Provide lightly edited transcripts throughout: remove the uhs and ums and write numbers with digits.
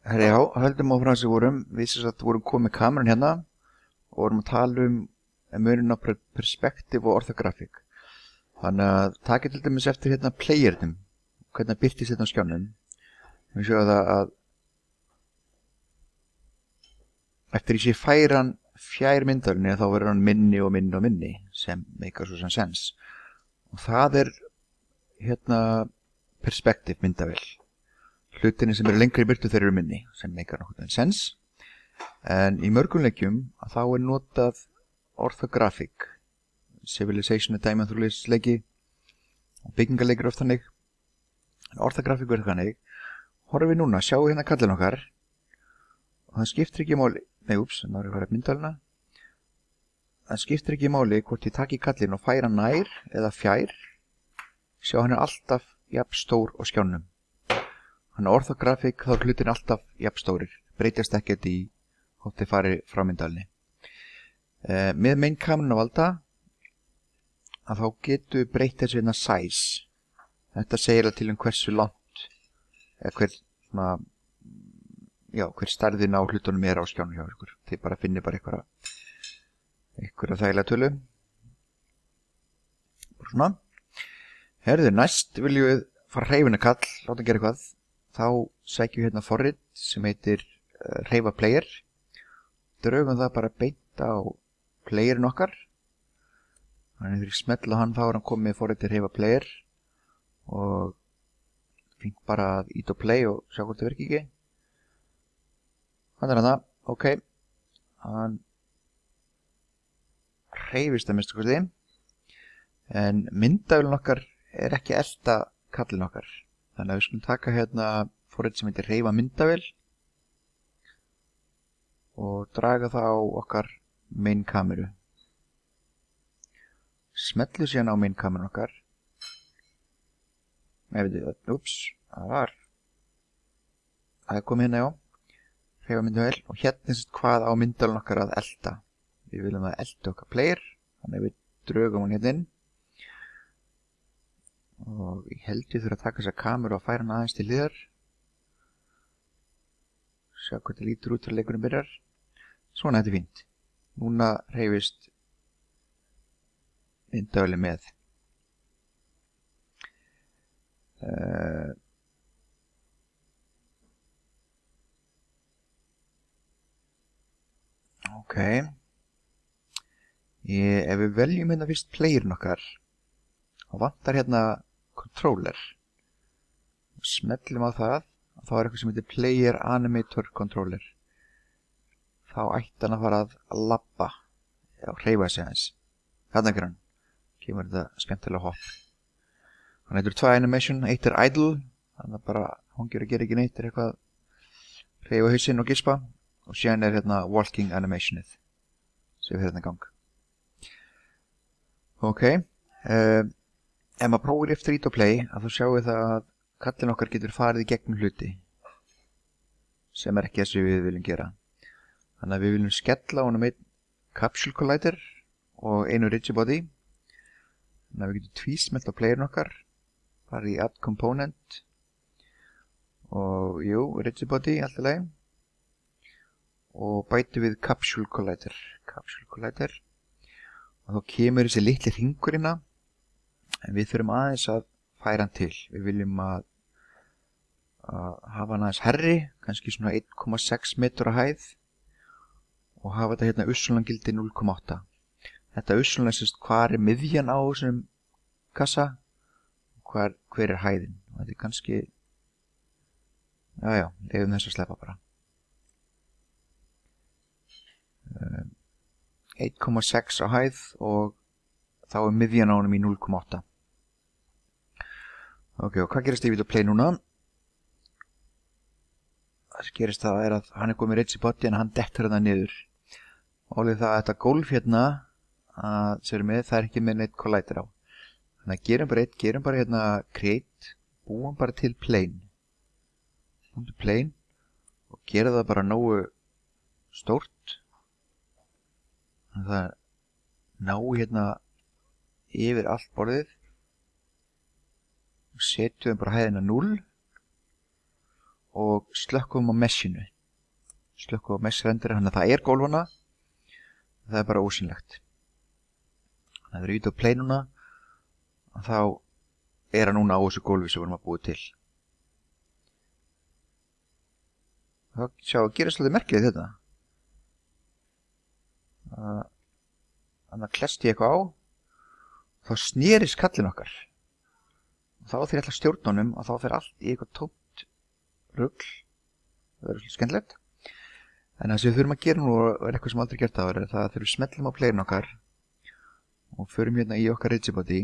Herri, já, höldum áfram sem vorum. Við sem sagt vorum komið með kameran hérna og vorum að tala muninn á perspektíf og orthografík. Þannig að takið til dæmis eftir hérna playernum, hvernig það birtist hérna á skjánum. Við sjáum það að eftir ég sé færan fjær myndavélni þá verður hann minni og minni og minni sem meikar svo sem sens. Og það er hérna perspektíf myndavél. Hlutinni sem eru lengri í burtu þeir eru minni, sem meikar nokkuð sens. En í mörgum leikjum að þá er notað orthografík, Civilization dæmi þú leist leiki, byggingarleikir oft þannig. En orthografík verður þannig, horfum við núna, sjáum hérna kallin okkar, og það skiptir ekki máli, þá er ég farið myndalina, það skiptir ekki máli hvort ég taki kallin og færa nær eða fjær, sjá hann er alltaf jafn stór á skjánum. Þannig að orthografík þá er hlutin alltaf jafnstórir, breytjast ekkert í hvort þið farið frá myndavélinni. Með main kamerun á valda að þá getum við breytt þessu hérna size. Þetta segir til hversu langt eða hver stærðin á hlutunum er á skjánum hjá ykkur. Þið bara finnir bara einhverja þægilega tölu. Bara svona. Herðu, næst viljum við fara hreyfina kall, láta gera eitthvað. Þá sækjum við hérna forrit sem heitir hreyfa player. Draugum það bara beint á playerin okkar. Þannig þegar ég smetla hann þá er hann komið með forrit til hreyfa player. Og fengt bara að ít og play og sjá hvort það virki ekki. Hann er hann, ok. Hann hreyfist að minnstu kosti. En myndavélin okkar er ekki elta kallin okkar. Þannig að við skulum taka hérna forrit sem heitir hreyfa myndavél og draga það á okkar main kameru. Smellu síðan á main kamerun okkar. Nei, veitu, það er komið hérna, já. Hreyfa myndavél og hérna hvað á myndavélin okkar að elta. Við viljum að elta okkar player, þannig að við drögum hann hérna inn. Og ég held ég þurfa að taka þessa kameru og færa hann aðeins til hliðar. Sjá hvað þetta lítur út þegar leikurinn byrjar. Svona, þetta er fínt. Núna hreyfist myndavélin með. Ok. Ef við veljum hérna fyrst playerin okkar, þá vantar hérna controller. Smellum á það, og þá er eitthvað sem heitir player animator controller. Þá ætti hann að fara að labba og hreyfa sig aðeins. Þarna er hann. Kemur þetta skemmtilega hopp. Hann heitir 2 animation, eitt er idle, þannig að bara hangir og gerir ekki neitt, er eitthvað hreyfa hausinn og gispa, og síðan er hérna walking animationið sem við hérna í gang. Ok. Ef maður prófir eftir ít og play að þá sjáum við það að kallin okkar getur farið í gegnum hluti sem er ekki þessu við viljum gera. Þannig að við viljum skella honum einn capsule collider og einu rigidbody. Þannig að við getum tvísmelt á playerin okkar, farið í add component og rigidbody allt í lagi og bæti við capsule collider. Og þá kemur þessi litli hringur hérna. En við þurfum aðeins að færa hann til. Við viljum að hafa hann aðeins herri, kannski svona 1,6 metur á hæð og hafa þetta hérna ussulangildi 0,8. Þetta ussulan er sérst hvar er miðjan á þessum kassa og hver er hæðin. Og þetta er kannski, lefum þess að sleppa bara. 1,6 á hæð og þá er miðjan á honum í 0,8. Ok, og hvað gerist ef ég vil play núna? Það sem gerist það er að hann er komið rigidbody en hann dettur hérna niður. Málið það að þetta gólf hérna sem er með, það er ekki með neitt collider á. Þannig að gerum bara hérna create, búum bara til plane. Búum til plane og gera það bara nógu stórt. Þannig að það ná hérna yfir allt borðið og setjum bara hæðina 0 og slökkum á meshinu. Slökkum á mesh-rendir, þannig að það gólfana. Það bara ósynlegt. Það er ít á play núna, þá hann núna á þessu gólfi sem við erum að búa til. Það gerist svolítið merkilegt þetta. Þannig að klesti ég eitthvað á, þá snerist kallinn okkar. Og þá þegar ég ætla að stjórna honum, og þá fer allt í eitthvað tómt rugl. Það svolítið skemmtilegt. En það sem við þurfum að gera nú, og eitthvað sem aldrei gert það, það þegar við smellum á playin okkar, og förum hérna í okkar Rigidbody,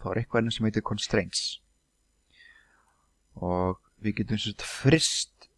þá eitthvað enn sem heitir Constraints. Og við getum fryst